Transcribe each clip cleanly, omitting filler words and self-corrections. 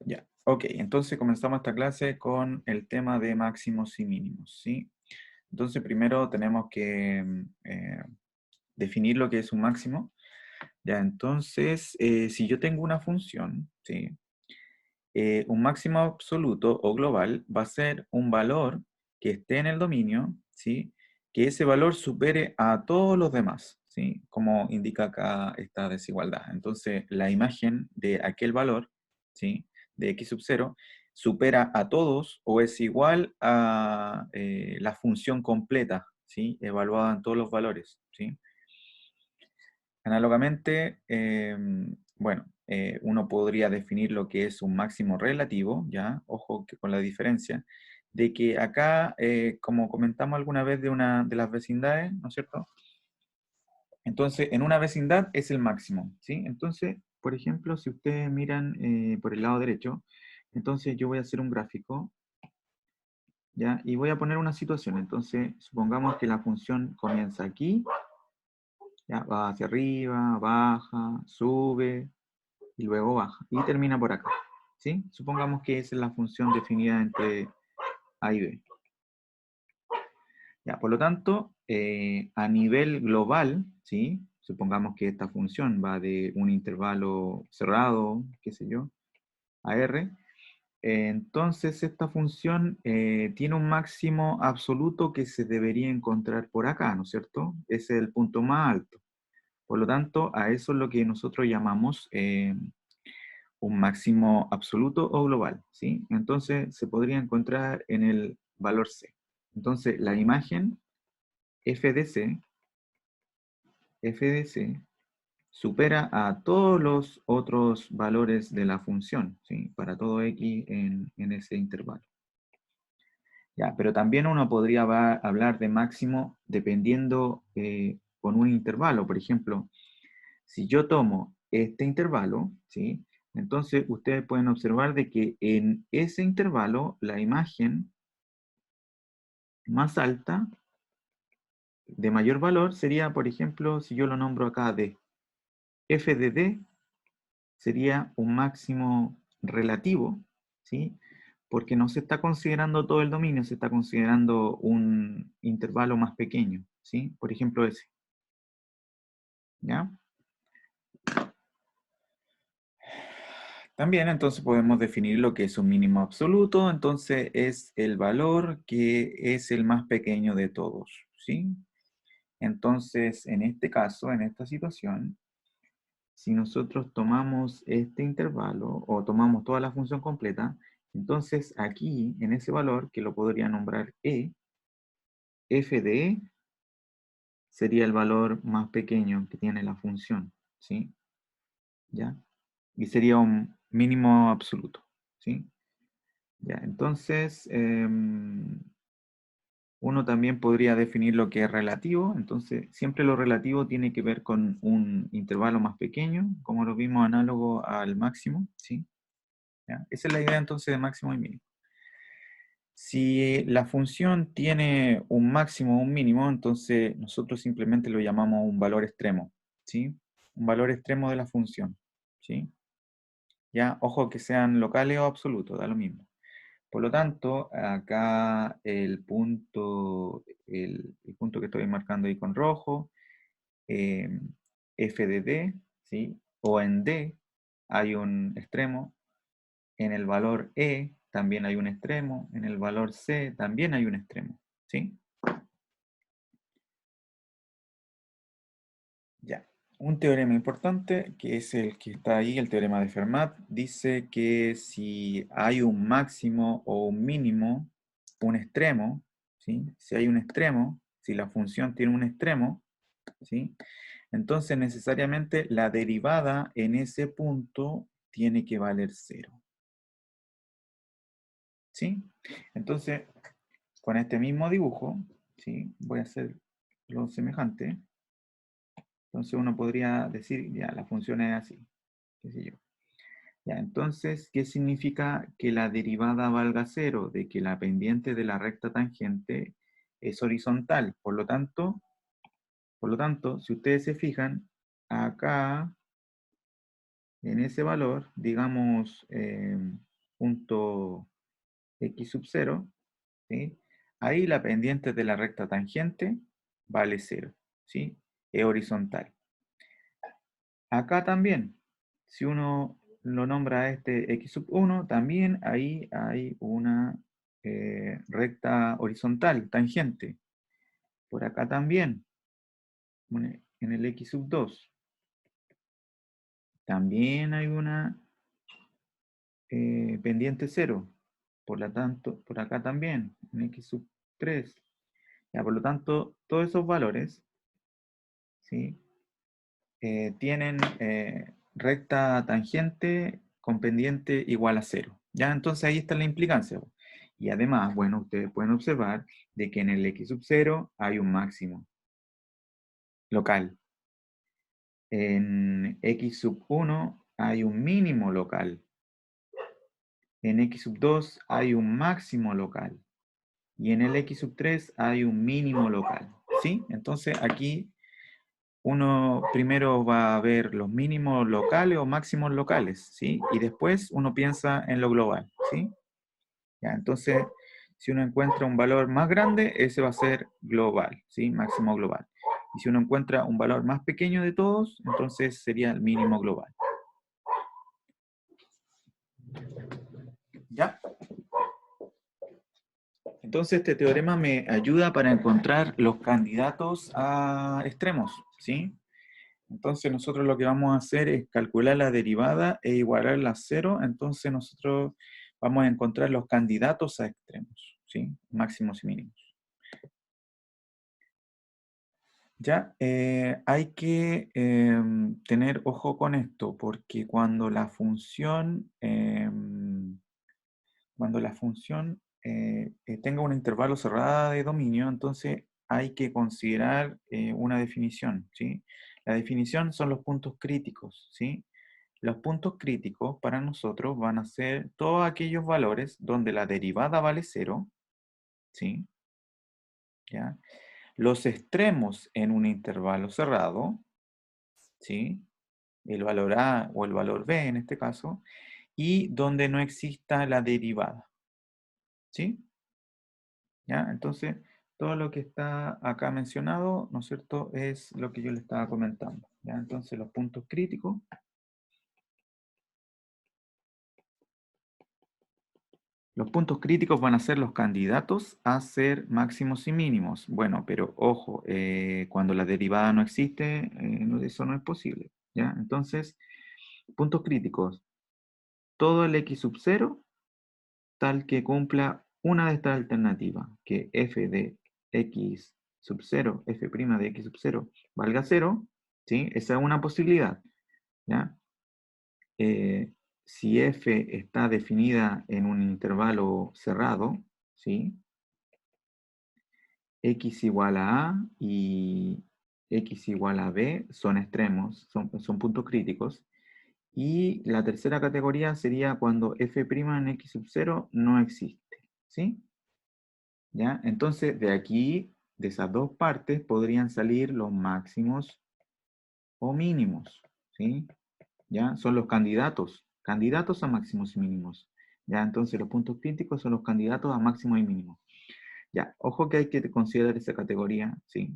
Ya, ok, entonces comenzamos esta clase con el tema de máximos y mínimos, ¿sí? Entonces primero tenemos que definir lo que es un máximo. Ya, entonces, si yo tengo una función, ¿sí? Un máximo absoluto o global va a ser un valor que esté en el dominio, ¿sí? Que ese valor supere a todos los demás, ¿sí? Como indica acá esta desigualdad. Entonces, la imagen de aquel valor, ¿sí? De x sub 0 supera a todos o es igual a la función completa, ¿sí? Evaluada en todos los valores, ¿sí? Análogamente, bueno, uno podría definir lo que es un máximo relativo, ¿ya? Ojo que con la diferencia, de que acá, como comentamos alguna vez de una de las vecindades, ¿no es cierto? Entonces, en una vecindad es el máximo, ¿sí? Entonces, por ejemplo, si ustedes miran por el lado derecho, entonces yo voy a hacer un gráfico, ¿ya? Y voy a poner una situación. Entonces, supongamos que la función comienza aquí, ¿ya? Va hacia arriba, baja, sube, y luego baja, y termina por acá, ¿sí? Supongamos que esa es la función definida entre A y B. Ya, por lo tanto, a nivel global, ¿sí? Supongamos que esta función va de un intervalo cerrado, qué sé yo, a R, entonces esta función tiene un máximo absoluto que se debería encontrar por acá, ¿no es cierto? Ese es el punto más alto. Por lo tanto, a eso es lo que nosotros llamamos un máximo absoluto o global, ¿sí? Entonces se podría encontrar en el valor C. Entonces la imagen f de C supera a todos los otros valores de la función, ¿sí? Para todo x en ese intervalo. Ya, pero también uno podría hablar de máximo dependiendo con un intervalo. Por ejemplo, si yo tomo este intervalo, ¿sí? Entonces ustedes pueden observar de que en ese intervalo la imagen más alta de mayor valor sería, por ejemplo, si yo lo nombro acá D. F de D sería un máximo relativo, ¿sí? Porque no se está considerando todo el dominio, se está considerando un intervalo más pequeño, ¿sí? Por ejemplo ese, ¿ya? También entonces podemos definir lo que es un mínimo absoluto, entonces es el valor que es el más pequeño de todos, ¿sí? Entonces, en este caso, en esta situación, si nosotros tomamos este intervalo o tomamos toda la función completa, entonces aquí, en ese valor, que lo podría nombrar f de e sería el valor más pequeño que tiene la función, ¿sí? ¿Ya? Y sería un mínimo absoluto, ¿sí? Ya, entonces, uno también podría definir lo que es relativo, entonces siempre lo relativo tiene que ver con un intervalo más pequeño, como lo vimos análogo al máximo, ¿sí? ¿Ya? Esa es la idea entonces de máximo y mínimo. Si la función tiene un máximo o un mínimo, entonces nosotros simplemente lo llamamos un valor extremo, ¿sí? Un valor extremo de la función, ¿sí? Ya, ojo que sean locales o absolutos, da lo mismo. Por lo tanto, acá el punto que estoy marcando ahí con rojo, eh, f de d, ¿sí? O en d hay un extremo, en el valor e también hay un extremo, en el valor c también hay un extremo, ¿sí? Ya. Un teorema importante, que es el que está ahí, el teorema de Fermat, dice que si hay un máximo o un mínimo, un extremo, ¿sí? Si hay un extremo, si la función tiene un extremo, ¿sí? Entonces necesariamente la derivada en ese punto tiene que valer cero, ¿sí? Entonces, con este mismo dibujo, ¿sí? Voy a hacer lo semejante. Entonces uno podría decir, ya, la función es así, qué sé yo. Ya, entonces, ¿qué significa que la derivada valga cero? De que la pendiente de la recta tangente es horizontal. Por lo tanto, si ustedes se fijan, acá, en ese valor, digamos, punto x sub 0, ¿sí? Ahí la pendiente de la recta tangente vale 0, ¿sí? Es horizontal. Acá también, si uno lo nombra a este x sub 1, también ahí hay una recta horizontal, tangente. Por acá también, en el x sub 2, también hay una pendiente 0. Por lo tanto, por acá también, en x sub 3. Ya, por lo tanto, todos esos valores, ¿sí? Tienen recta tangente con pendiente igual a 0. ¿Ya? Entonces ahí está la implicancia. Y además, bueno, ustedes pueden observar de que en el x sub 0 hay un máximo local. En x sub 1 hay un mínimo local. En x sub 2 hay un máximo local. Y en el x sub 3 hay un mínimo local. ¿Sí? Entonces aquí uno primero va a ver los mínimos locales o máximos locales, ¿sí? Y después uno piensa en lo global, ¿sí? Ya, entonces, si uno encuentra un valor más grande, ese va a ser global, ¿sí? Máximo global. Y si uno encuentra un valor más pequeño de todos, entonces sería el mínimo global. ¿Ya? Entonces, este teorema me ayuda para encontrar los candidatos a extremos, ¿sí? Entonces nosotros lo que vamos a hacer es calcular la derivada e igualarla a 0. Entonces nosotros vamos a encontrar los candidatos a extremos, ¿sí? Máximos y mínimos. Ya, hay que tener ojo con esto, porque cuando la función tenga un intervalo cerrado de dominio, entonces hay que considerar una definición, ¿sí? La definición son los puntos críticos, ¿sí? Los puntos críticos para nosotros van a ser todos aquellos valores donde la derivada vale 0, ¿sí? ¿Ya? Los extremos en un intervalo cerrado, ¿sí? El valor A o el valor B en este caso, y donde no exista la derivada, ¿sí? ¿Ya? Entonces, todo lo que está acá mencionado, ¿no es cierto?, es lo que yo le estaba comentando, ¿ya? Entonces, los puntos críticos. Los puntos críticos van a ser los candidatos a ser máximos y mínimos. Bueno, pero ojo, cuando la derivada no existe, eso no es posible, ¿ya? Entonces, puntos críticos. Todo el x sub 0 tal que cumpla una de estas alternativas, que f de x sub 0, f' de x sub 0 valga 0, ¿sí? Esa es una posibilidad, ¿ya? Si f está definida en un intervalo cerrado, ¿sí? X igual a A y X igual a B son extremos, son puntos críticos. Y la tercera categoría sería cuando f' en X sub 0 no existe, ¿sí? ¿Ya? Entonces, de aquí, de esas dos partes, podrían salir los máximos o mínimos, ¿sí? ¿Ya? Son los candidatos a máximos y mínimos. ¿Ya? Entonces, los puntos críticos son los candidatos a máximos y mínimos. Ya, ojo que hay que considerar esa categoría, ¿sí?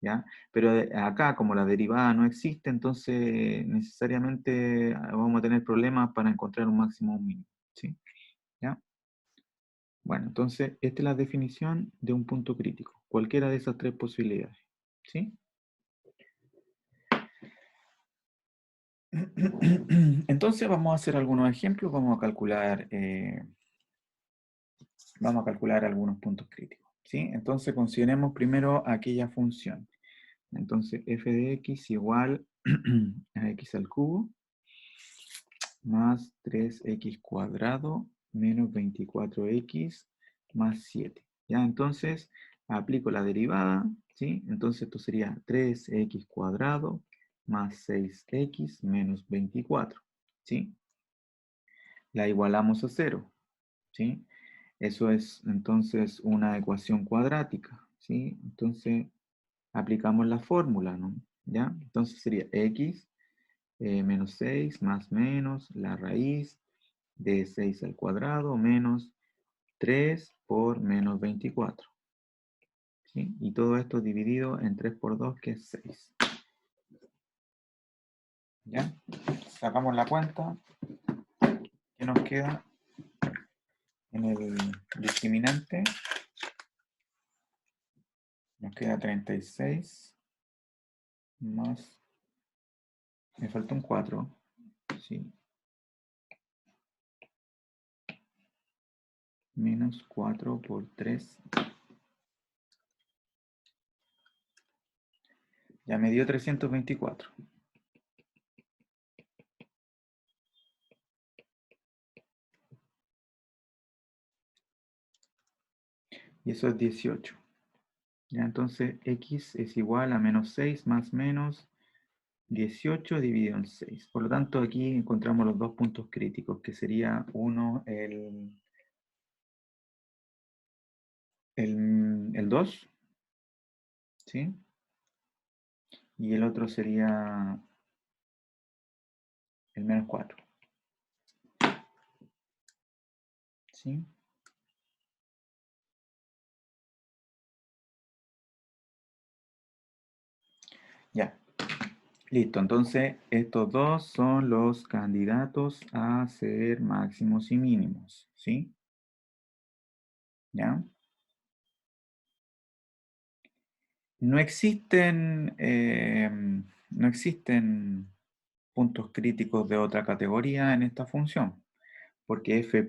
¿Ya? Pero acá, como la derivada no existe, entonces necesariamente vamos a tener problemas para encontrar un máximo o un mínimo, ¿sí? ¿Ya? Bueno, entonces esta es la definición de un punto crítico, cualquiera de esas tres posibilidades, ¿sí? Entonces vamos a hacer algunos ejemplos, vamos a calcular algunos puntos críticos, ¿sí? Entonces consideremos primero aquella función. Entonces f de x igual a x al cubo más 3x cuadrado menos 24x más 7. ¿Ya? Entonces aplico la derivada, ¿sí? Entonces esto sería 3x cuadrado más 6x menos 24, ¿sí? La igualamos a 0, ¿sí? Eso es entonces una ecuación cuadrática, ¿sí? Entonces aplicamos la fórmula, ¿no? ¿Ya? Entonces sería x menos 6 más menos la raíz de 6 al cuadrado menos 3 por menos 24. ¿Sí? Y todo esto dividido en 3 por 2, que es 6. ¿Ya? Sacamos la cuenta. ¿Qué nos queda? En el discriminante nos queda 36 más, me falta un 4, ¿sí? Menos 4 por 3. Ya me dio 324. Y eso es 18. Ya, entonces x es igual a menos 6 más menos 18 dividido en 6. Por lo tanto, aquí encontramos los dos puntos críticos, que sería uno el 2, ¿sí? Y el otro sería el menos 4, ¿sí? Ya, listo. Entonces, estos dos son los candidatos a ser máximos y mínimos, ¿sí? ¿Ya? No existen, no existen puntos críticos de otra categoría en esta función, porque f'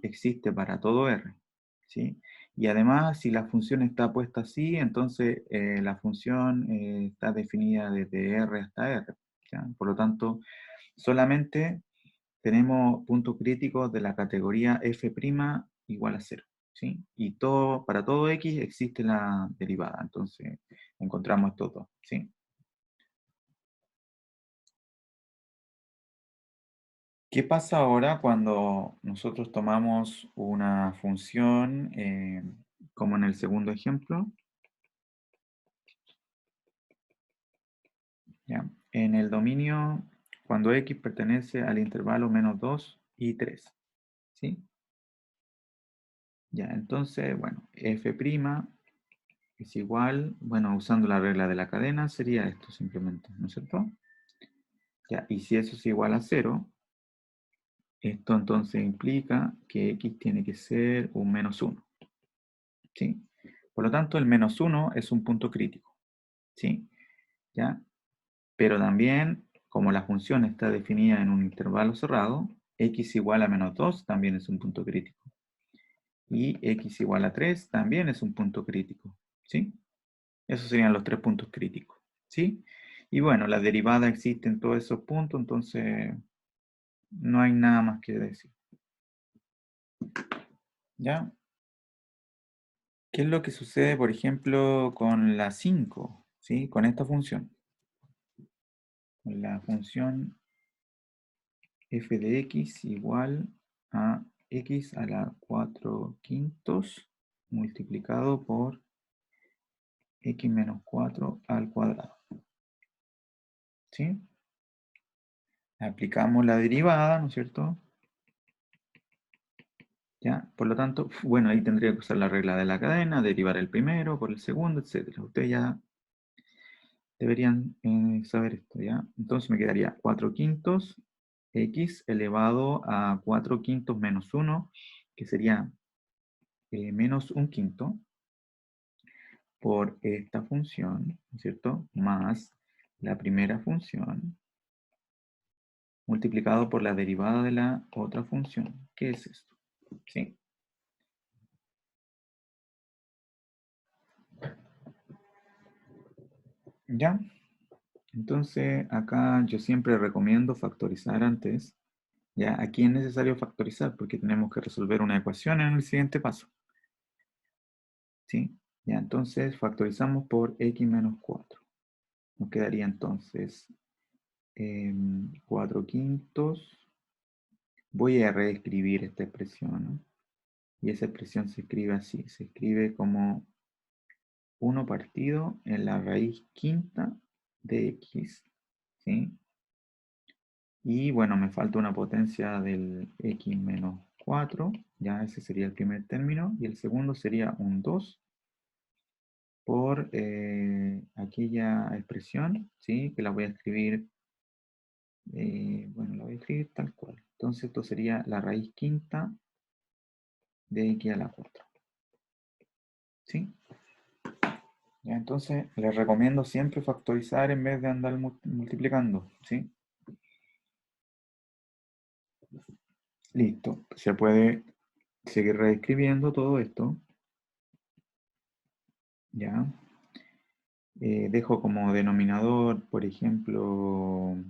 existe para todo r, ¿sí? Y además, si la función está puesta así, entonces la función está definida desde r hasta r, ¿ya? Por lo tanto, solamente tenemos puntos críticos de la categoría f' igual a 0, ¿sí? Y para todo x existe la derivada, entonces encontramos estos dos, ¿sí? ¿Qué pasa ahora cuando nosotros tomamos una función, como en el segundo ejemplo? ¿Ya? En el dominio, cuando x pertenece al intervalo menos 2 y 3, ¿sí? Ya, entonces, bueno, f' es igual, bueno, usando la regla de la cadena, sería esto simplemente, ¿no es cierto? Ya, y si eso es igual a 0, esto entonces implica que x tiene que ser un menos 1, ¿sí? Por lo tanto, el menos 1 es un punto crítico, ¿sí? ¿Ya? Pero también, como la función está definida en un intervalo cerrado, x igual a menos 2 también es un punto crítico. Y x igual a 3 también es un punto crítico, ¿sí? Esos serían los tres puntos críticos, ¿sí? Y bueno, la derivada existe en todos esos puntos, entonces no hay nada más que decir. ¿Ya? ¿Qué es lo que sucede, por ejemplo, con la 5? ¿Sí? Con esta función. Con la función f de x igual a x a la 4 quintos multiplicado por x menos 4 al cuadrado. ¿Sí? Aplicamos la derivada, ¿no es cierto? ¿Ya? Por lo tanto, bueno, ahí tendría que usar la regla de la cadena, derivar el primero por el segundo, etc. Ustedes ya deberían saber esto, ¿ya? Entonces me quedaría 4 quintos x elevado a 4 quintos menos 1, que sería menos un quinto, por esta función, ¿no es cierto? Más la primera función multiplicado por la derivada de la otra función. ¿Qué es esto? ¿Sí? ¿Ya? Entonces, acá yo siempre recomiendo factorizar antes. ¿Ya? Aquí es necesario factorizar porque tenemos que resolver una ecuación en el siguiente paso. ¿Sí? Ya, entonces factorizamos por x menos 4. Nos quedaría entonces 4 quintos. Voy a reescribir esta expresión, ¿no? Y esa expresión se escribe así. Se escribe como 1 partido en la raíz quinta de x, ¿sí? Y bueno, me falta una potencia del x menos 4, ya ese sería el primer término, y el segundo sería un 2 por aquella expresión, ¿sí? Que la voy a escribir, bueno, la voy a escribir tal cual. Entonces esto sería la raíz quinta de x a la 4, ¿sí? Ya, entonces les recomiendo siempre factorizar en vez de andar multiplicando, ¿sí? Listo, se puede seguir reescribiendo todo esto, ¿ya? Dejo como denominador, por ejemplo,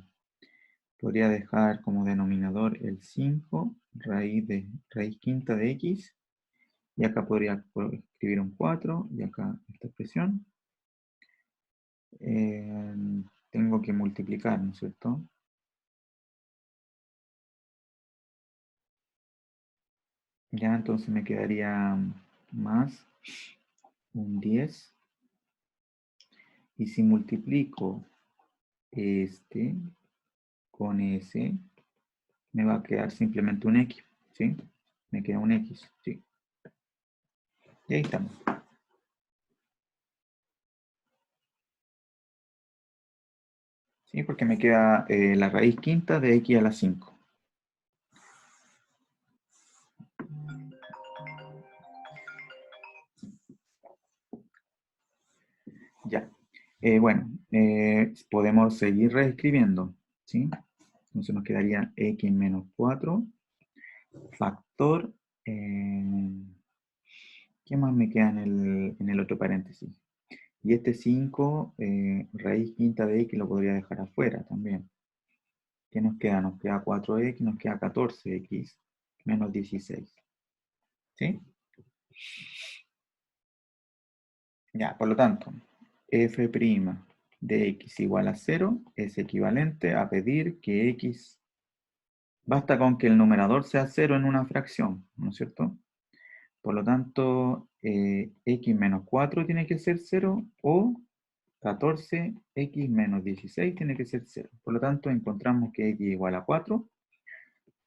podría dejar como denominador el 5 raíz quinta de x, y acá podría escribir un 4 y acá esta expresión. Eh, Tengo que multiplicar, ¿no es cierto? Ya, entonces me quedaría más un 10, y si multiplico este con ese, me va a quedar simplemente un x, ¿sí? Me queda un x, ¿sí? Y ahí estamos. ¿Sí? Porque me queda la raíz quinta de x a la 5. Ya. Bueno, podemos seguir reescribiendo, ¿sí? Entonces nos quedaría x menos 4 factor. eh, ¿Qué más me queda en el otro paréntesis? Y este 5, raíz quinta de x, lo podría dejar afuera también. ¿Qué nos queda? Nos queda 4x, nos queda 14x menos 16. ¿Sí? Ya, por lo tanto, f' de x igual a 0 es equivalente a pedir que x, basta con que el numerador sea 0 en una fracción, ¿no es cierto? Por lo tanto, x menos 4 tiene que ser 0 o 14x menos 16 tiene que ser 0. Por lo tanto, encontramos que x igual a 4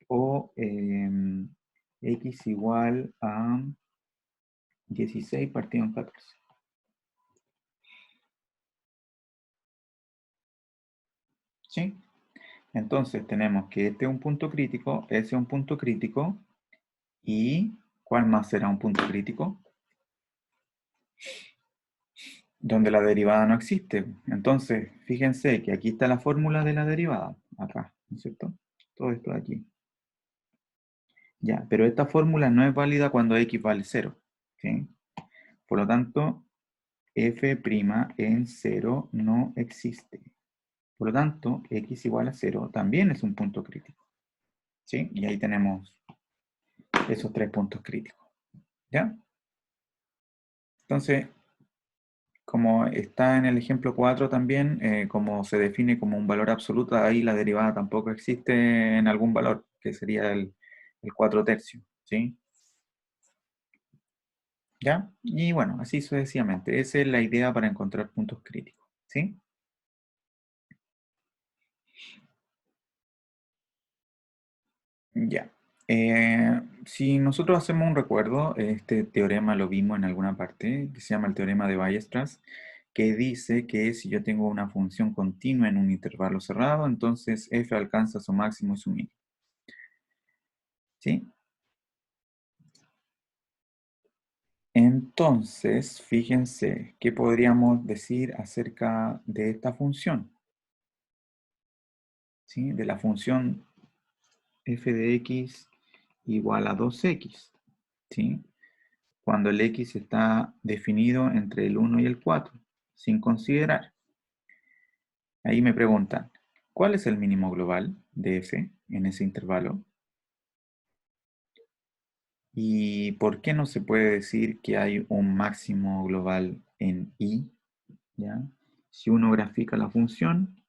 o x igual a 16 partido en 14. ¿Sí? Entonces tenemos que este es un punto crítico, ese es un punto crítico, y ¿cuál más será un punto crítico? Donde la derivada no existe. Entonces, fíjense que aquí está la fórmula de la derivada, acá, ¿no es cierto? Todo esto de aquí. Ya, pero esta fórmula no es válida cuando x vale 0, ¿sí? Por lo tanto, f' en 0 no existe. Por lo tanto, x igual a 0 también es un punto crítico, ¿sí? Y ahí tenemos esos tres puntos críticos, ¿ya? Entonces, como está en el ejemplo 4 también, como se define como un valor absoluto, ahí la derivada tampoco existe en algún valor, que sería el 4 tercios, ¿sí? ¿Ya? Y bueno, así sucesivamente. Esa es la idea para encontrar puntos críticos, ¿sí? Ya. Si nosotros hacemos un recuerdo, este teorema lo vimos en alguna parte, que se llama el teorema de Weierstrass, que dice que si yo tengo una función continua en un intervalo cerrado, entonces f alcanza su máximo y su mínimo. ¿Sí? Entonces, fíjense, ¿qué podríamos decir acerca de esta función? ¿Sí? De la función f de x igual a 2x. ¿Sí? Cuando el x está definido entre el 1 y el 4, sin considerar. Ahí me preguntan, ¿cuál es el mínimo global de f en ese intervalo? ¿Y por qué no se puede decir que hay un máximo global en y? ¿Ya? Si uno grafica la función,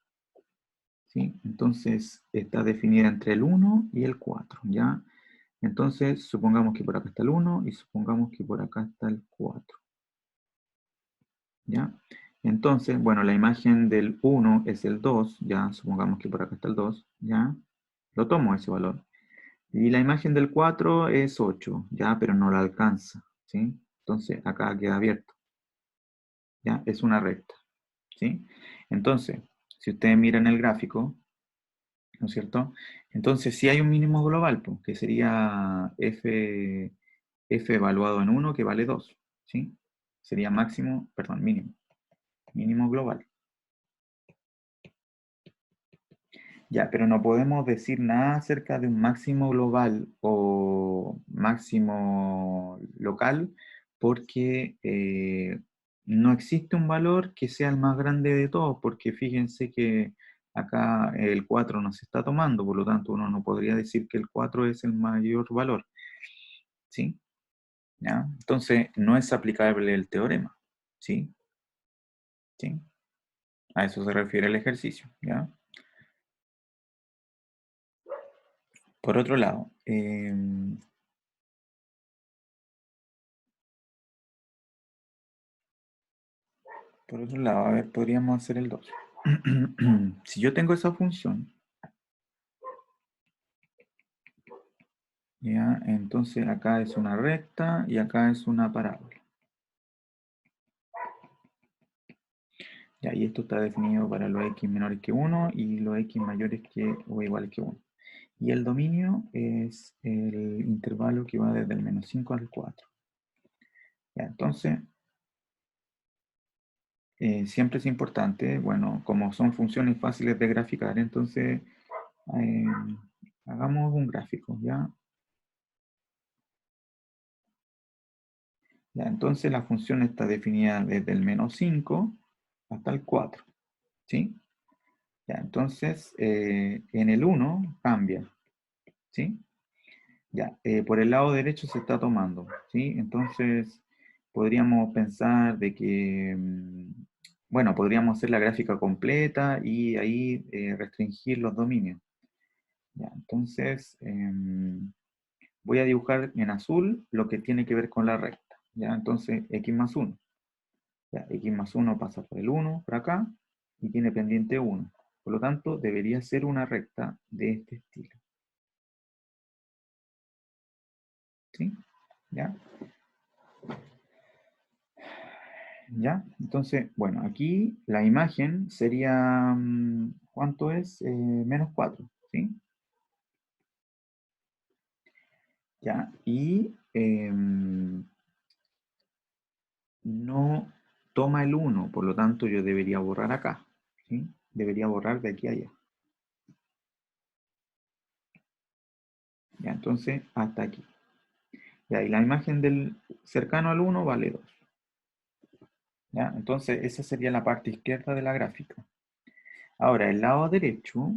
¿sí? Entonces está definida entre el 1 y el 4, ¿ya? Entonces supongamos que por acá está el 1 y supongamos que por acá está el 4, ¿ya? Entonces, bueno, la imagen del 1 es el 2, ya, supongamos que por acá está el 2, ¿ya? Lo tomo ese valor. Y la imagen del 4 es 8, ya, pero no la alcanza, ¿sí? Entonces acá queda abierto, ya, es una recta, ¿sí? Entonces, si ustedes miran el gráfico, ¿no es cierto? Entonces sí hay un mínimo global, pues, que sería f evaluado en 1 que vale 2, ¿sí? Sería máximo, perdón, mínimo global. Ya, pero no podemos decir nada acerca de un máximo global o máximo local porque no existe un valor que sea el más grande de todos, porque fíjense que acá el 4 no se está tomando, por lo tanto uno no podría decir que el 4 es el mayor valor, ¿sí? ¿Ya? Entonces no es aplicable el teorema, ¿sí? ¿Sí? A eso se refiere el ejercicio, ¿ya? Por otro lado, a ver, podríamos hacer el 2. Si yo tengo esa función, ya, entonces acá es una recta y acá es una parábola. Ya, y esto está definido para los x menores que 1 y los x mayores que o iguales que 1. Y el dominio es el intervalo que va desde el menos 5 al 4. Ya, entonces, siempre es importante, bueno, como son funciones fáciles de graficar, entonces eh, hagamos un gráfico, ¿ya? Ya, entonces la función está definida desde el menos 5 hasta el 4, ¿sí? Ya, entonces en el 1 cambia, ¿sí? Ya, por el lado derecho se está tomando, ¿sí? Entonces podríamos pensar de que, bueno, podríamos hacer la gráfica completa y ahí restringir los dominios. Ya, entonces voy a dibujar en azul lo que tiene que ver con la recta, ¿ya? Entonces x más 1. Ya, x más 1 pasa por el 1, por acá, y tiene pendiente 1. Por lo tanto, debería ser una recta de este estilo. ¿Sí? ¿Ya? ¿Ya? Entonces, bueno, aquí la imagen sería, ¿cuánto es? Menos 4, ¿sí? ¿Ya? Y no toma el 1, por lo tanto yo debería borrar acá, ¿sí? Debería borrar de aquí a allá. Ya, entonces, hasta aquí. Ya, y la imagen del cercano al 1 vale 2. ¿Ya? Entonces, esa sería la parte izquierda de la gráfica. Ahora, el lado derecho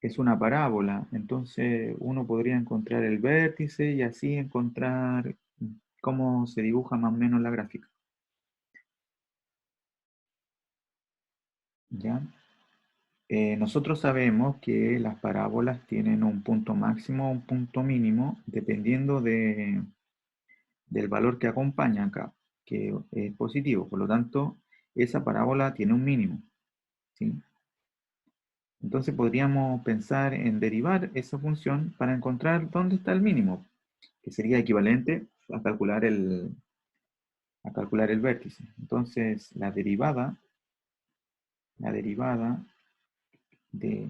es una parábola, entonces uno podría encontrar el vértice y así encontrar cómo se dibuja más o menos la gráfica. ¿Ya? Nosotros sabemos que las parábolas tienen un punto máximo o un punto mínimo dependiendo del valor que acompaña acá, que es positivo. Por lo tanto, esa parábola tiene un mínimo, ¿sí? Entonces podríamos pensar en derivar esa función para encontrar dónde está el mínimo, que sería equivalente a calcular el vértice. Entonces la derivada de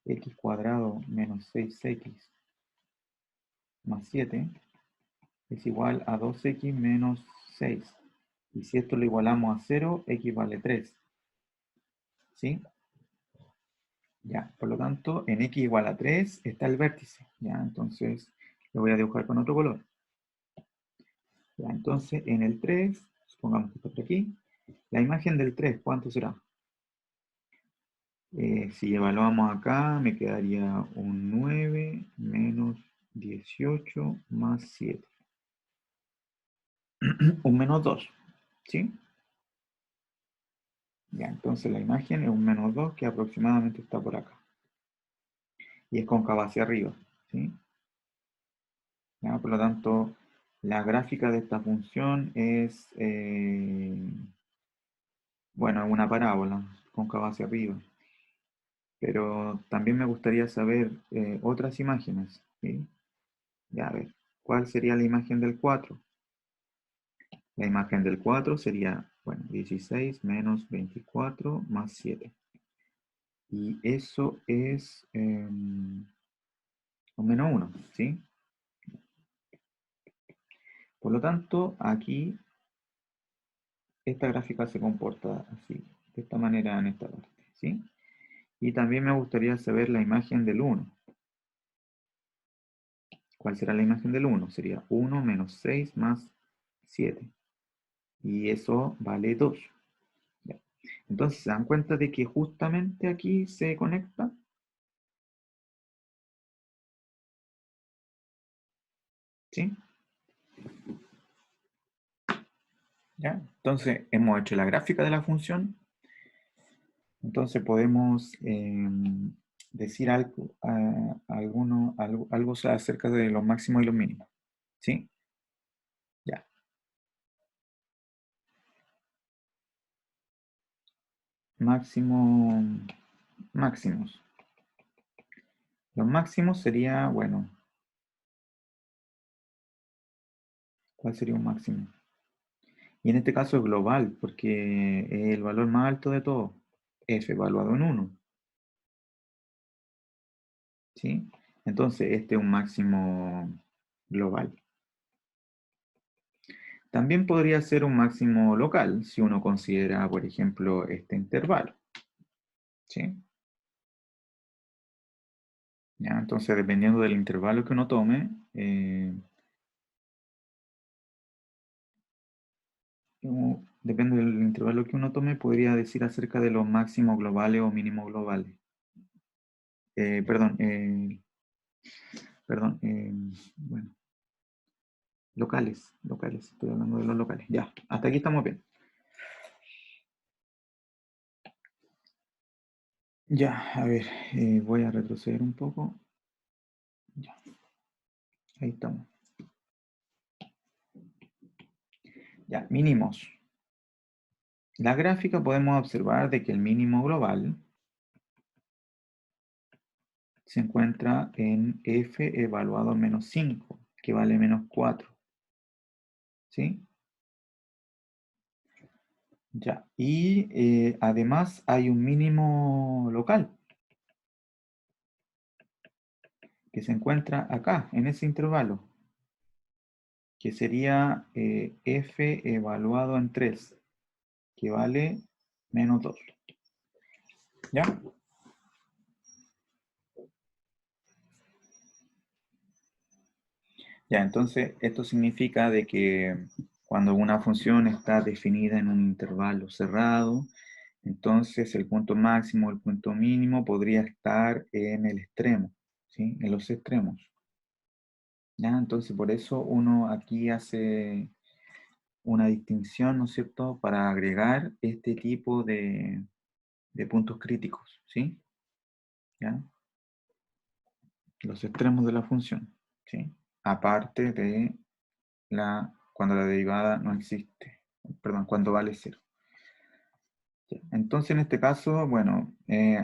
x cuadrado menos 6x más 7 es igual a 2x menos 6. Y si esto lo igualamos a 0, x vale 3. ¿Sí? Ya, por lo tanto, en x igual a 3 está el vértice. Ya, entonces lo voy a dibujar con otro color. Ya, entonces, en el 3, supongamos que está por aquí, la imagen del 3, ¿cuánto será? Si evaluamos acá, me quedaría un 9 menos 18 más 7. Un menos 2, ¿sí? Ya, entonces la imagen es un menos 2 que aproximadamente está por acá. Y es cóncava hacia arriba, ¿sí? Ya, por lo tanto, la gráfica de esta función es, bueno, una parábola, cóncava hacia arriba. pero también me gustaría saber otras imágenes, ¿sí? Ya, a ver, ¿cuál sería la imagen del 4? La imagen del 4 sería, bueno, 16 menos 24 más 7. Y eso es un menos 1, ¿sí? Por lo tanto, aquí esta gráfica se comporta así, de esta manera en esta parte, ¿sí? Y también me gustaría saber la imagen del 1. ¿Cuál será la imagen del 1? Sería 1 menos 6 más 7. Y eso vale 2. Ya. Entonces, ¿se dan cuenta de que justamente aquí se conecta? ¿Sí? ¿Ya? Entonces, hemos hecho la gráfica de la función. Entonces, podemos decir algo, algo acerca de los máximos y los mínimos. ¿Sí? Ya. Máximos. Los máximos sería, bueno, ¿cuál sería un máximo? Y en este caso es global, porque es el valor más alto de todo, f evaluado en 1. ¿Sí? Entonces, este es un máximo global. También podría ser un máximo local, si uno considera, por ejemplo, este intervalo. ¿Sí? ¿Ya? Entonces, dependiendo del intervalo que uno tome, depende del intervalo que uno tome, podría decir acerca de los máximos globales o mínimos globales. Perdón, bueno, locales, estoy hablando de los locales. Ya, hasta aquí estamos bien. Ya, a ver, voy a retroceder un poco. Ya, ahí estamos. Ya, mínimos. La gráfica podemos observar de que el mínimo global se encuentra en f evaluado en menos 5, que vale menos 4. ¿Sí? Ya, y además hay un mínimo local que se encuentra acá, en ese intervalo, que sería f evaluado en 3, que vale menos 2. ¿Ya? Ya, entonces esto significa de que cuando una función está definida en un intervalo cerrado, entonces el punto máximo o el punto mínimo podría estar en el extremo, ¿sí? En los extremos. ¿Ya? Entonces por eso uno aquí hace una distinción, ¿no es cierto?, para agregar este tipo de puntos críticos, ¿sí? ¿Ya? Los extremos de la función, ¿sí? Aparte de cuando la derivada no existe, perdón, cuando vale 0. Entonces, en este caso, bueno,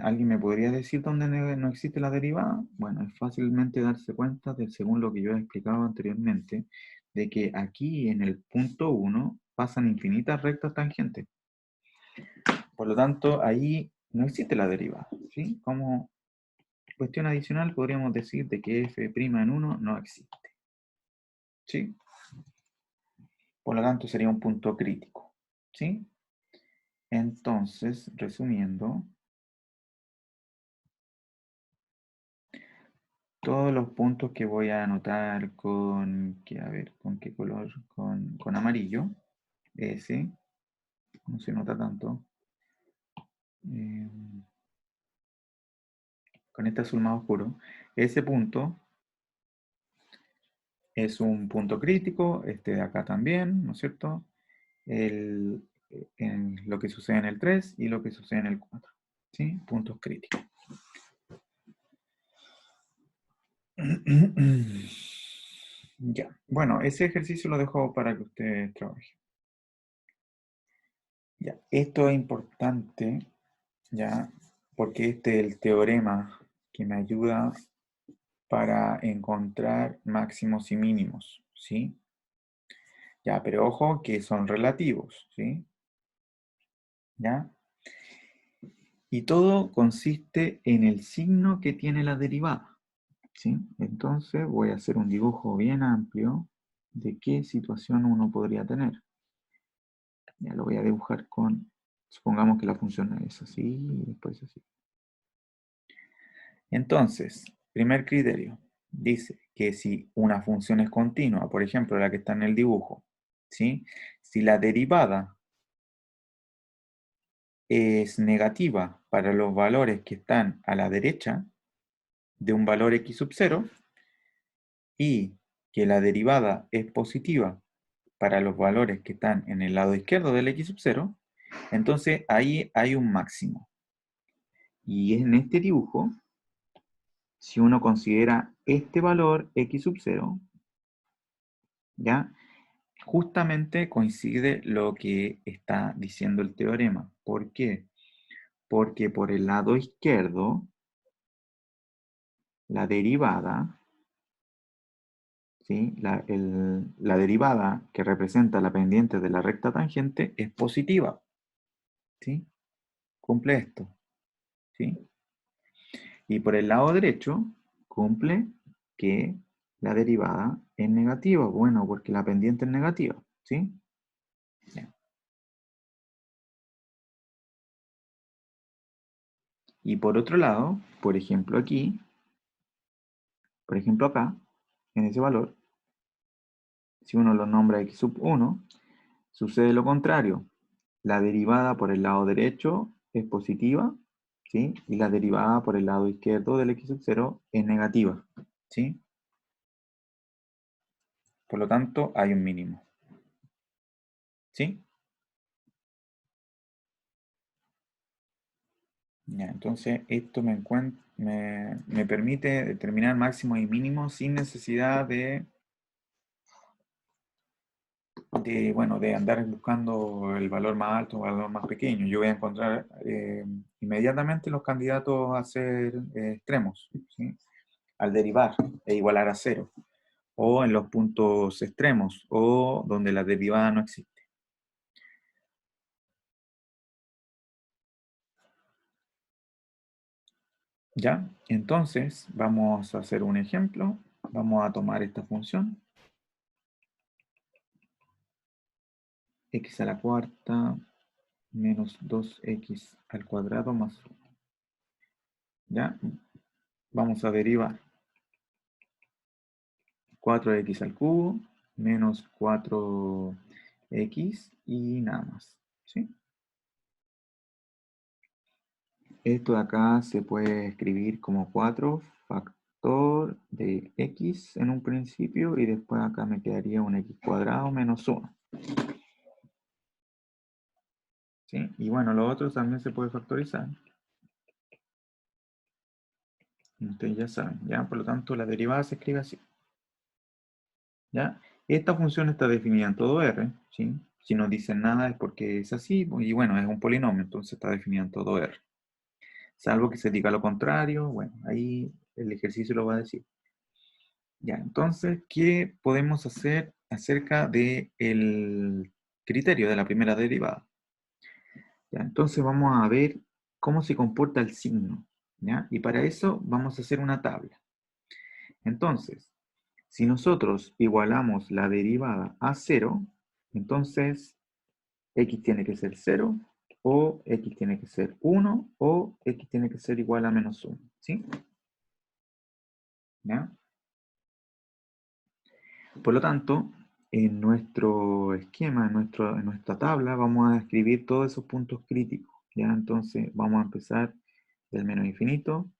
¿alguien me podría decir dónde no existe la derivada? Bueno, es fácilmente darse cuenta, según lo que yo he explicado anteriormente, de que aquí en el punto 1 pasan infinitas rectas tangentes. Por lo tanto, ahí no existe la derivada, ¿sí? Como cuestión adicional, podríamos decir de que f' en 1 no existe, ¿sí? Por lo tanto, sería un punto crítico, ¿sí? Entonces, resumiendo, todos los puntos que voy a anotar a ver, ¿con qué color? Con amarillo, ese, no se nota tanto. eh, con este azul más oscuro, ese punto es un punto crítico, este de acá también, ¿no es cierto? Lo que sucede en el 3 y lo que sucede en el 4, ¿sí? Puntos críticos. Ya, bueno, ese ejercicio lo dejo para que ustedes trabajen. Ya, esto es importante, ya, porque este es el teorema que me ayuda para encontrar máximos y mínimos, ¿sí? Ya, pero ojo que son relativos, ¿sí? ¿Ya? Y todo consiste en el signo que tiene la derivada, ¿sí? Entonces voy a hacer un dibujo bien amplio de qué situación uno podría tener. Ya lo voy a dibujar con, supongamos que la función es así y después así. Entonces, primer criterio, dice que si una función es continua, por ejemplo, la que está en el dibujo, ¿sí? Si la derivada es negativa para los valores que están a la derecha de un valor x sub 0 y que la derivada es positiva para los valores que están en el lado izquierdo del x sub 0, entonces ahí hay un máximo. Y en este dibujo, si uno considera este valor x sub 0, ¿ya? Justamente coincide lo que está diciendo el teorema. ¿Por qué? Porque por el lado izquierdo, la derivada, ¿sí? La derivada que representa la pendiente de la recta tangente es positiva, ¿sí? Cumple esto, ¿sí? Y por el lado derecho, cumple que la derivada es negativa. Bueno, porque la pendiente es negativa, ¿sí? Ya. Y por otro lado, por ejemplo aquí, por ejemplo acá, en ese valor, si uno lo nombra x sub 1, sucede lo contrario. La derivada por el lado derecho es positiva, ¿sí? Y la derivada por el lado izquierdo del x sub 0 es negativa, ¿sí? Por lo tanto, hay un mínimo, ¿sí? Ya, entonces, esto me permite determinar máximos y mínimos sin necesidad bueno, de andar buscando el valor más alto o el valor más pequeño. Yo voy a encontrar inmediatamente los candidatos a ser extremos, ¿sí? Al derivar e igualar a cero, o en los puntos extremos, o donde la derivada no existe. ¿Ya? Entonces, vamos a hacer un ejemplo. Vamos a tomar esta función, x a la cuarta menos 2x al cuadrado más 1. ¿Ya? Vamos a derivar 4x al cubo menos 4x y nada más, ¿sí? Esto de acá se puede escribir como 4 factor de x en un principio y después acá me quedaría un x cuadrado menos 1. ¿Sí? Y bueno, lo otro también se puede factorizar. Ustedes ya saben, ¿ya? Por lo tanto, la derivada se escribe así, ¿ya? Esta función está definida en todo R, ¿sí? Si no dicen nada es porque es así, y bueno, es un polinomio, entonces está definida en todo R. Salvo que se diga lo contrario, bueno, ahí el ejercicio lo va a decir. Ya, entonces, ¿qué podemos hacer acerca del criterio de la primera derivada? Ya, entonces vamos a ver cómo se comporta el signo, ¿ya? Y para eso vamos a hacer una tabla. Entonces, si nosotros igualamos la derivada a 0, entonces x tiene que ser 0, o x tiene que ser 1, o x tiene que ser igual a menos 1, ¿sí? ¿Ya? Por lo tanto, en nuestro esquema, en nuestra tabla, vamos a escribir todos esos puntos críticos, ¿ya? Entonces, vamos a empezar del menos infinito,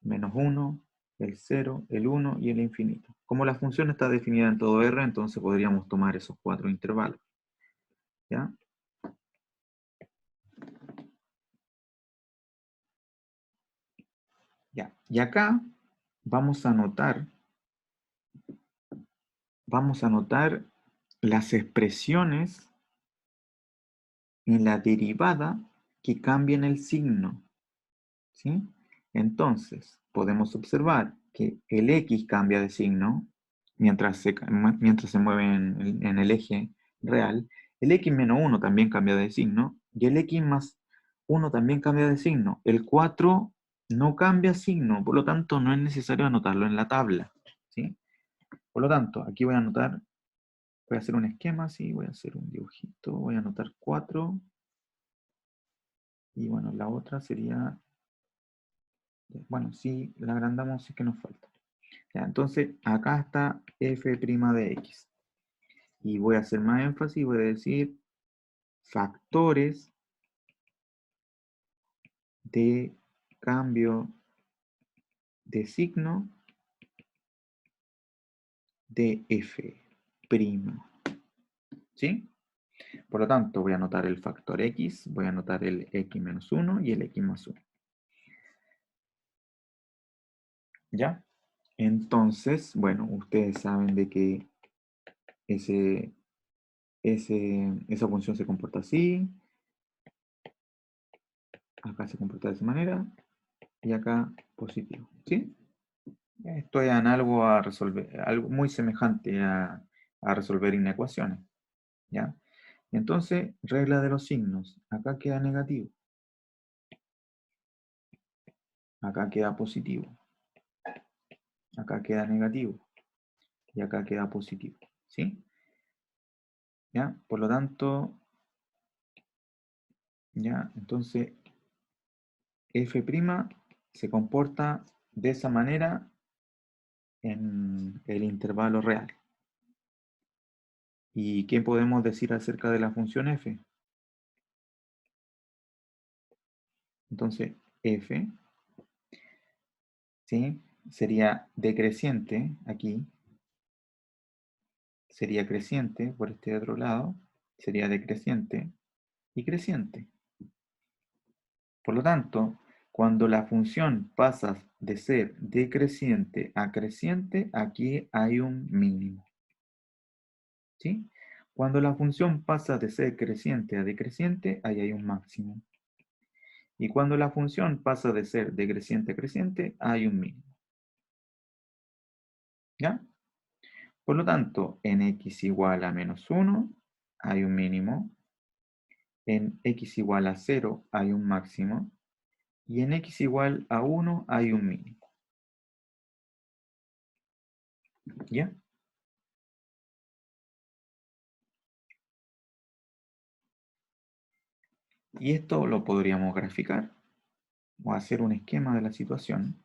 menos 1, el 0, el 1 y el infinito. Como la función está definida en todo R, entonces podríamos tomar esos 4 intervalos, ¿ya? Ya. Y acá vamos a anotar las expresiones en la derivada que cambian el signo. ¿sí? Entonces, podemos observar que el X cambia de signo mientras se mueve en el eje real. El X menos 1 también cambia de signo y el X más 1 también cambia de signo. El 4 no cambia signo, por lo tanto no es necesario anotarlo en la tabla, ¿sí? Por lo tanto, aquí voy a anotar, voy a hacer un esquema, sí, voy a hacer un dibujito, voy a anotar 4 y bueno, la otra sería, bueno, sí, la agrandamos, sí que nos falta. Ya, entonces, acá está f' de x. Y voy a hacer más énfasis, voy a decir factores de cambio de signo de f'. ¿Sí? Por lo tanto, voy a anotar el factor x, voy a anotar el x menos 1 y el x más 1. ¿Ya? Entonces, bueno, ustedes saben de que esa función se comporta así, acá se comporta de esa manera, y acá positivo, ¿sí? Esto es análogo a resolver, algo muy semejante a resolver inecuaciones, ¿ya? Entonces, regla de los signos, acá queda negativo, acá queda positivo, acá queda negativo, y acá queda positivo, ¿sí? ¿Ya? Por lo tanto, ¿ya? Entonces, f' se comporta de esa manera en el intervalo real. ¿Y qué podemos decir acerca de la función f? Entonces, f, ¿sí? Sería decreciente aquí, sería creciente por este otro lado, sería decreciente y creciente. Por lo tanto, cuando la función pasa de ser decreciente a creciente, aquí hay un mínimo. ¿Sí? Cuando la función pasa de ser creciente a decreciente, ahí hay un máximo. Y cuando la función pasa de ser decreciente a creciente, hay un mínimo. ¿Ya? Por lo tanto, en x igual a menos 1 hay un mínimo, en x igual a 0 hay un máximo, y en x igual a 1 hay un mínimo. ¿Ya? Y esto lo podríamos graficar o hacer un esquema de la situación.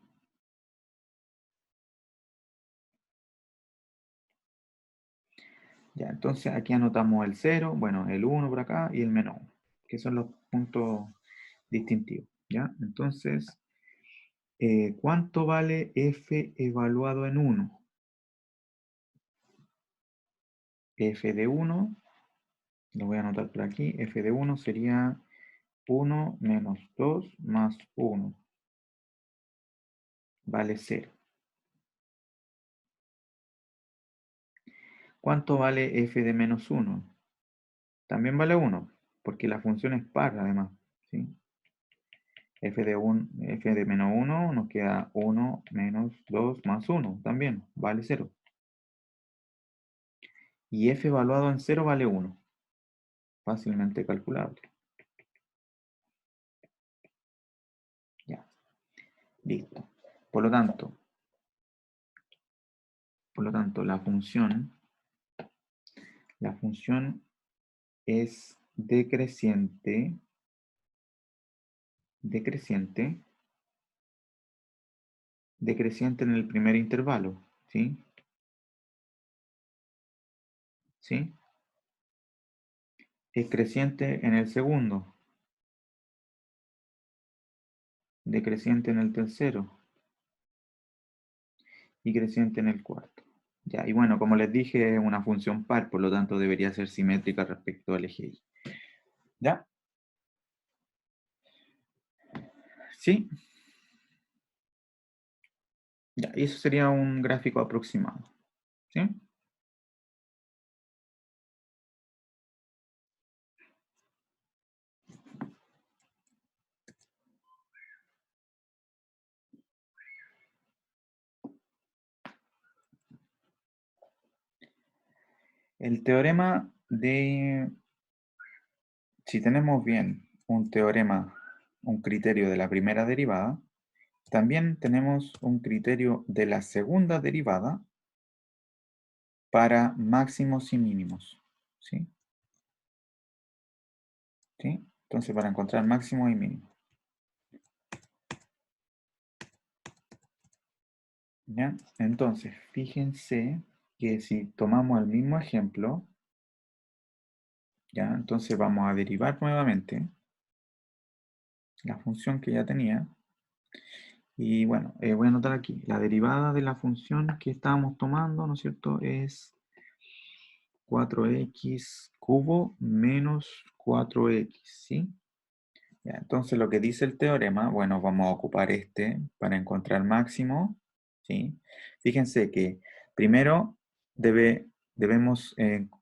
Ya, entonces aquí anotamos el 0, bueno, el 1 por acá y el menos 1, que son los puntos distintivos. ¿Ya? Entonces, ¿cuánto vale f evaluado en 1? F de 1, lo voy a anotar por aquí, f de 1 sería 1 menos 2 más 1, vale 0. ¿Cuánto vale f de menos 1? También vale 1, porque la función es par además, ¿sí? F de menos 1 nos queda 1 menos 2 más 1, también vale 0. Y f evaluado en 0 vale 1, fácilmente calculable. Ya, listo. Por lo tanto, la función es decreciente, decreciente, decreciente en el primer intervalo, ¿sí? ¿Sí? Es creciente en el segundo, decreciente en el tercero y creciente en el cuarto. Ya, y bueno, como les dije, es una función par, por lo tanto debería ser simétrica respecto al eje Y. ¿Ya? ¿Sí? Ya, y eso sería un gráfico aproximado. ¿Sí? El teorema de, si tenemos bien un teorema, un criterio de la primera derivada, también tenemos un criterio de la segunda derivada para máximos y mínimos. ¿Sí? ¿Sí? Entonces, para encontrar máximo y mínimo. ¿Ya? Entonces, fíjense que si tomamos el mismo ejemplo, ¿ya? Entonces vamos a derivar nuevamente la función que ya tenía. Y bueno, voy a anotar aquí, la derivada de la función que estábamos tomando, ¿no es cierto? Es 4x cubo menos 4x, ¿sí? Ya, entonces lo que dice el teorema, bueno, vamos a ocupar este para encontrar máximo, ¿sí? Fíjense que primero debemos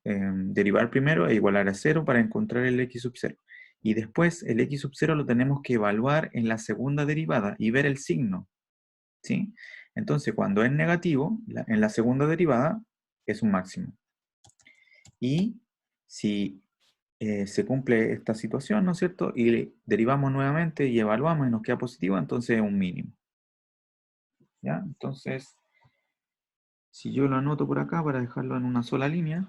derivar primero e igualar a 0 para encontrar el x sub 0. Y después el x sub 0 lo tenemos que evaluar en la segunda derivada y ver el signo, ¿sí? Entonces cuando es negativo, en la segunda derivada es un máximo. Y si se cumple esta situación, ¿no es cierto? Y derivamos nuevamente y evaluamos y nos queda positivo, entonces es un mínimo. ¿Ya? Entonces, si yo lo anoto por acá para dejarlo en una sola línea,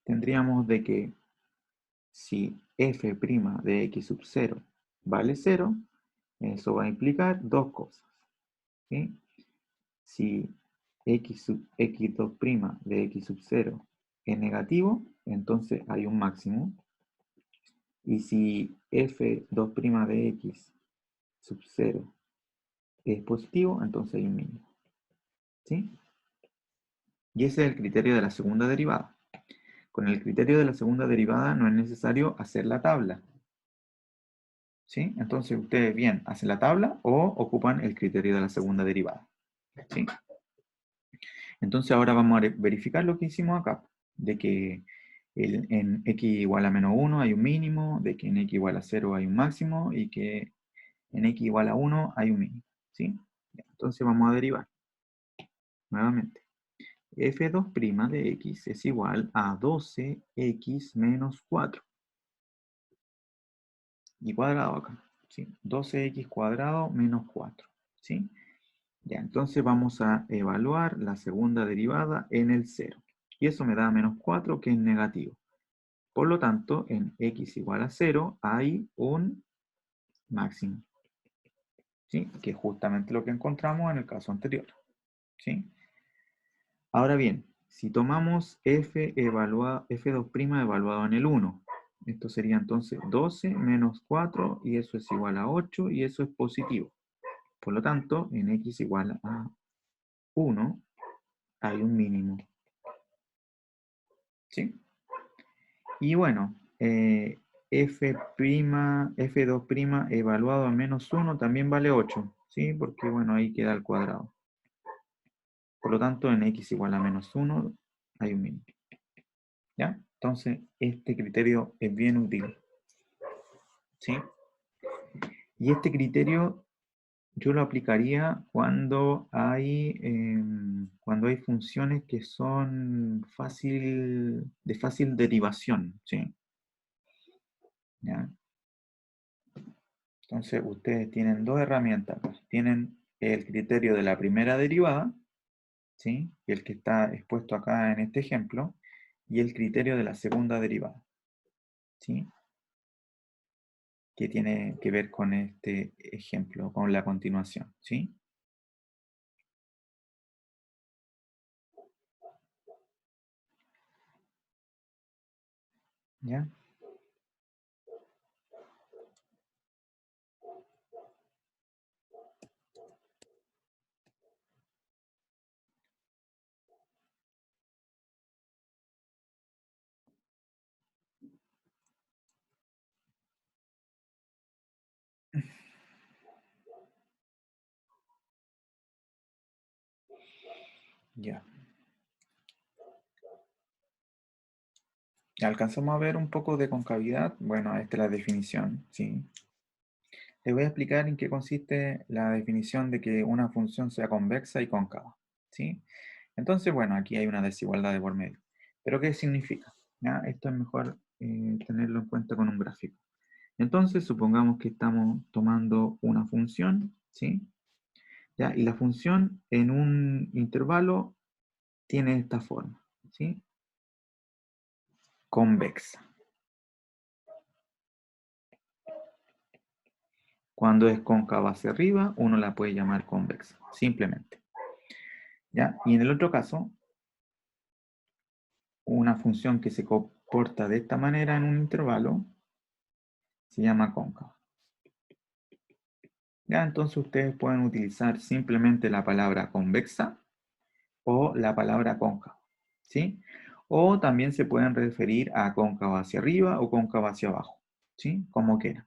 tendríamos de que si f' de x sub 0 vale 0, eso va a implicar dos cosas. ¿Sí? Si x2' de x sub 0 es negativo, entonces hay un máximo. Y si f2' de x sub 0 es positivo, entonces hay un mínimo. ¿Sí? Y ese es el criterio de la segunda derivada. Con el criterio de la segunda derivada no es necesario hacer la tabla. ¿Sí? Entonces ustedes bien hacen la tabla o ocupan el criterio de la segunda derivada. ¿Sí? Entonces ahora vamos a verificar lo que hicimos acá, de que en x igual a menos 1 hay un mínimo, de que en x igual a 0 hay un máximo y que en x igual a 1 hay un mínimo. ¿Sí? Entonces vamos a derivar nuevamente. F2' de x es igual a 12x menos 4. Y cuadrado acá. ¿Sí? 12x cuadrado menos 4. ¿Sí? Ya, entonces vamos a evaluar la segunda derivada en el 0. Y eso me da menos 4 que es negativo. Por lo tanto, en x igual a 0 hay un máximo. ¿Sí? Que es justamente lo que encontramos en el caso anterior. ¿Sí? Ahora bien, si tomamos f2' evaluado en el 1, esto sería entonces 12 menos 4 y eso es igual a 8 y eso es positivo. Por lo tanto, en x igual a 1 hay un mínimo. ¿Sí? Y bueno, f2' evaluado a menos 1 también vale 8, ¿sí? Porque bueno, ahí queda al cuadrado. Por lo tanto, en x igual a menos 1 hay un mínimo. ¿Ya? Entonces, este criterio es bien útil. ¿Sí? Y este criterio yo lo aplicaría cuando hay funciones que son de fácil derivación. ¿Sí? ¿Ya? Entonces, ustedes tienen dos herramientas. Tienen el criterio de la primera derivada, ¿sí? El que está expuesto acá en este ejemplo, y el criterio de la segunda derivada, ¿sí? Que tiene que ver con este ejemplo, con la continuación, ¿sí? ¿Ya? Ya. ¿Alcanzamos a ver un poco de concavidad? Bueno, esta es la definición, ¿sí? les voy a explicar en qué consiste la definición de que una función sea convexa y cóncava, ¿sí? Entonces, bueno, aquí hay una desigualdad de por medio. ¿Pero qué significa? ¿Ya? Esto es mejor tenerlo en cuenta con un gráfico. Entonces, supongamos que estamos tomando una función, ¿sí? ¿Ya? Y la función en un intervalo tiene esta forma, ¿sí? Convexa. Cuando es cóncava hacia arriba, uno la puede llamar convexa, simplemente. ¿Ya? Y en el otro caso, una función que se comporta de esta manera en un intervalo se llama cóncava. ¿Ya? Entonces ustedes pueden utilizar simplemente la palabra convexa o la palabra cóncava, ¿sí? O también se pueden referir a cóncava hacia arriba o cóncava hacia abajo, ¿sí? Como quieran.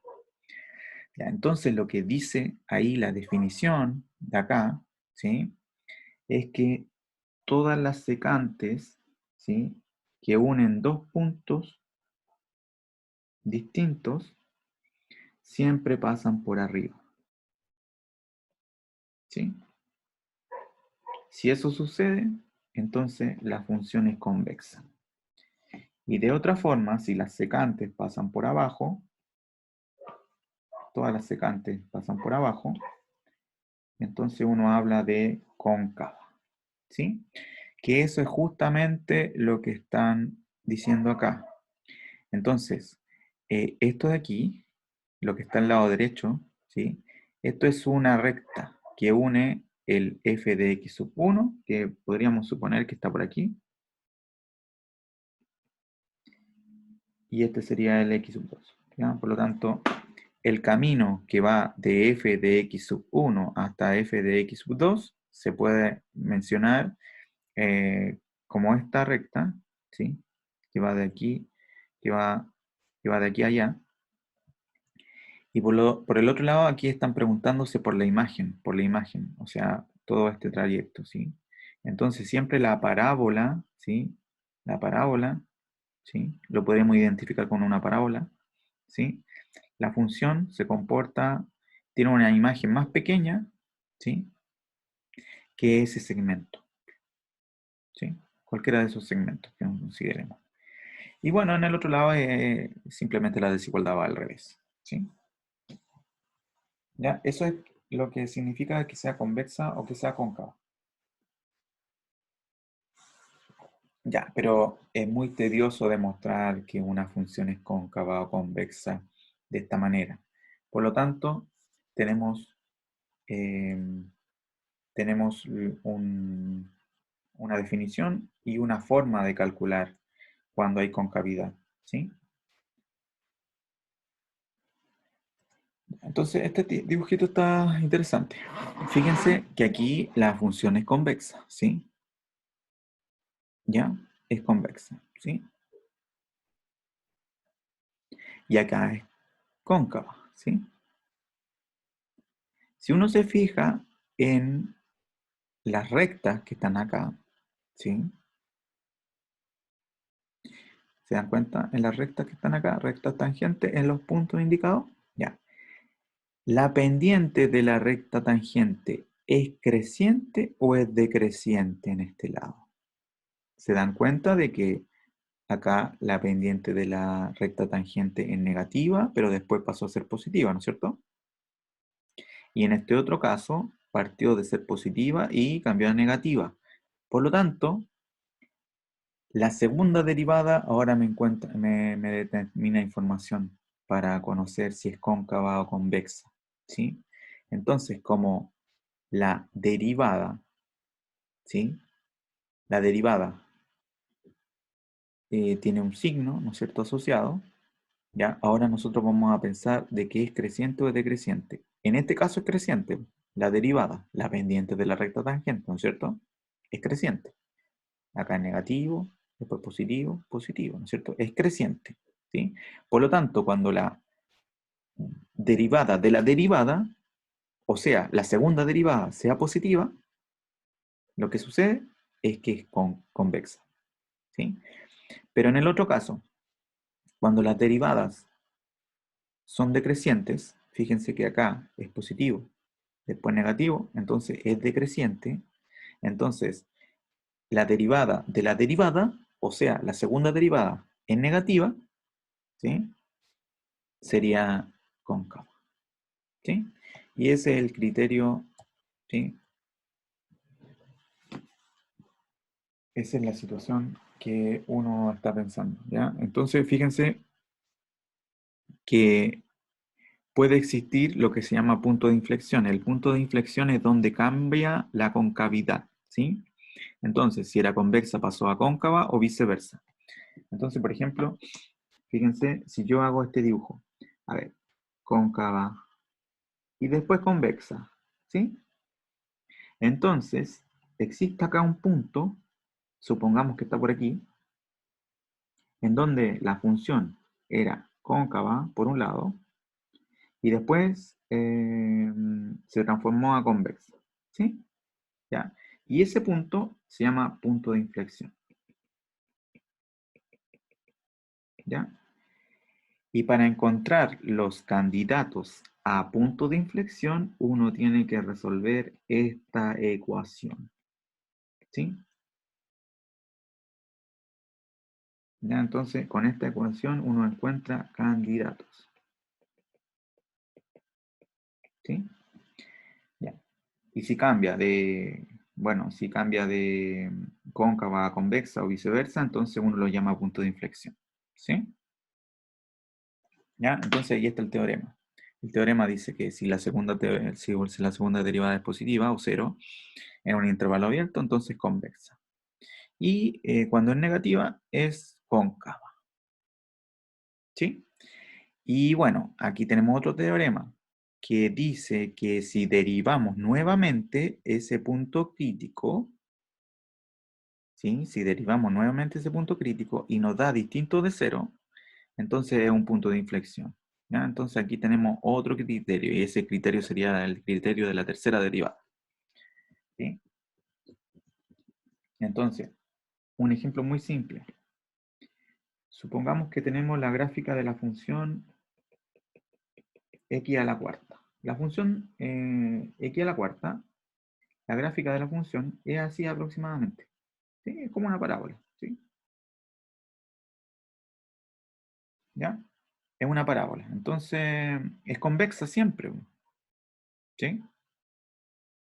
Ya, entonces lo que dice ahí la definición de acá, ¿sí? Es que todas las secantes, ¿sí? Que unen dos puntos distintos siempre pasan por arriba, ¿sí? Si eso sucede, entonces la función es convexa. Y de otra forma, si las secantes pasan por abajo, todas las secantes pasan por abajo, entonces uno habla de cóncava, ¿sí? Que eso es justamente lo que están diciendo acá. Entonces, esto de aquí, lo que está al lado derecho, ¿sí? Esto es una recta que une el f de x sub 1, que podríamos suponer que está por aquí, y este sería el x sub 2. ¿Ya? Por lo tanto, el camino que va de f de x sub 1 hasta f de x sub 2 se puede mencionar como esta recta, ¿sí? Que va de aquí, que va, que va de aquí a allá. Y por el otro lado, aquí están preguntándose por la imagen, o sea, todo este trayecto, ¿sí? Entonces, siempre la parábola, ¿sí? La parábola, ¿sí? Lo podemos identificar con una parábola, ¿sí? La función se comporta, tiene una imagen más pequeña, ¿sí? Que ese segmento, ¿sí? Cualquiera de esos segmentos que consideremos. Y bueno, en el otro lado simplemente la desigualdad va al revés, ¿sí? ¿Ya? Eso es lo que significa que sea convexa o que sea cóncava. Ya, pero es muy tedioso demostrar que una función es cóncava o convexa de esta manera. Por lo tanto, tenemos, eh, tenemos una definición y una forma de calcular cuando hay concavidad, ¿sí? Entonces, este dibujito está interesante. Fíjense que aquí la función es convexa, ¿sí? ¿Ya? Es convexa, ¿sí? Y acá es cóncava, ¿sí? Si uno se fija en las rectas que están acá, ¿sí? ¿Se dan cuenta? En las rectas que están acá, rectas tangentes, en los puntos indicados, ya. ¿La pendiente de la recta tangente es creciente o es decreciente en este lado? ¿Se dan cuenta de que acá la pendiente de la recta tangente es negativa, pero después pasó a ser positiva, ¿no es cierto? Y en este otro caso, partió de ser positiva y cambió a negativa. Por lo tanto, la segunda derivada ahora me determina información para conocer si es cóncava o convexa, ¿sí? Entonces, como la derivada, ¿sí? La derivada tiene un signo, ¿no es cierto?, asociado, ¿ya? Ahora nosotros vamos a pensar de qué es creciente o es decreciente. En este caso es creciente, la derivada, la pendiente de la recta tangente, ¿no es cierto? Es creciente. Acá es negativo, después positivo, positivo, ¿no es cierto? Es creciente, ¿sí? Por lo tanto, cuando la derivada de la derivada, o sea, la segunda derivada sea positiva, lo que sucede es que es convexa, ¿sí? Pero en el otro caso, cuando las derivadas son decrecientes, fíjense que acá es positivo, después negativo, entonces es decreciente. Entonces, la derivada de la derivada, o sea, la segunda derivada en negativa, ¿sí? Sería cóncava, ¿sí? Y ese es el criterio, ¿sí? Esa es la situación que uno está pensando, ¿ya? Entonces, fíjense que puede existir lo que se llama punto de inflexión. El punto de inflexión es donde cambia la concavidad, ¿sí? Entonces, si era convexa pasó a cóncava o viceversa. Entonces, por ejemplo, fíjense, si yo hago este dibujo, a ver, cóncava y después convexa, ¿sí? Entonces, existe acá un punto, supongamos que está por aquí, en donde la función era cóncava por un lado y después se transformó a convexa, ¿sí? ¿Ya? Y ese punto se llama punto de inflexión, ¿ya? Y para encontrar los candidatos a punto de inflexión, uno tiene que resolver esta ecuación, ¿sí? ¿Ya? Entonces, con esta ecuación uno encuentra candidatos, ¿sí? Ya. Y si cambia de, bueno, si cambia de cóncava a convexa o viceversa, entonces uno lo llama punto de inflexión, ¿sí? ¿Ya? Entonces ahí está el teorema. El teorema dice que si la segunda, si la segunda derivada es positiva o cero, en un intervalo abierto, entonces convexa. Y cuando es negativa, es cóncava, ¿sí? Y bueno, aquí tenemos otro teorema que dice que si derivamos nuevamente ese punto crítico, ¿sí? Si derivamos nuevamente ese punto crítico y nos da distinto de cero, entonces es un punto de inflexión, ¿ya? Entonces aquí tenemos otro criterio y ese criterio sería el criterio de la tercera derivada, ¿sí? Entonces, un ejemplo muy simple. Supongamos que tenemos la gráfica de la función x a la cuarta. La función x a la cuarta, la gráfica de la función es así aproximadamente, ¿sí? Es como una parábola, ¿sí? ¿Ya? Es una parábola. Entonces, es convexa siempre, ¿sí?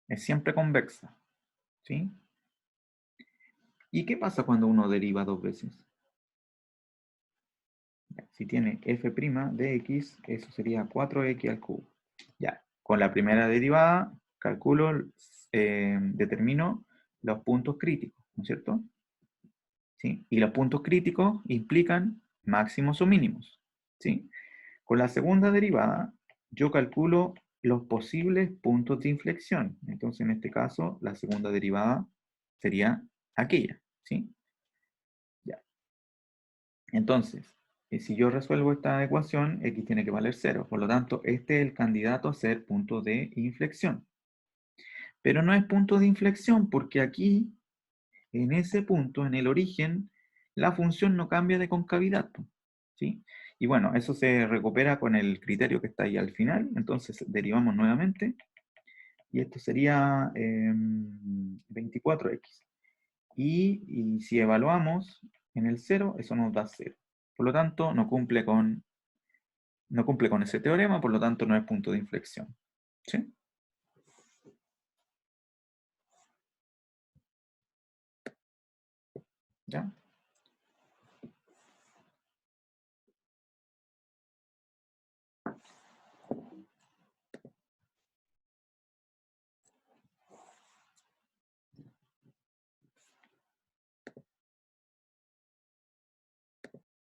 Es siempre convexa, ¿sí? ¿Y qué pasa cuando uno deriva dos veces? Si tiene f' de x, eso sería 4x al cubo. Ya, con la primera derivada, calculo, determino los puntos críticos, ¿no es cierto? ¿Sí? Y los puntos críticos implican máximos o mínimos, ¿sí? Con la segunda derivada, yo calculo los posibles puntos de inflexión. Entonces, en este caso, la segunda derivada sería aquella, ¿sí? Ya. Entonces, si yo resuelvo esta ecuación, x tiene que valer 0. Por lo tanto, este es el candidato a ser punto de inflexión. Pero no es punto de inflexión porque aquí, en ese punto, en el origen, la función no cambia de concavidad, ¿sí? Y bueno, eso se recupera con el criterio que está ahí al final. Entonces, derivamos nuevamente. Y esto sería 24x. Y si evaluamos en el 0, eso nos da 0. Por lo tanto, no cumple con ese teorema, por lo tanto no es punto de inflexión. ¿Sí? ¿Ya?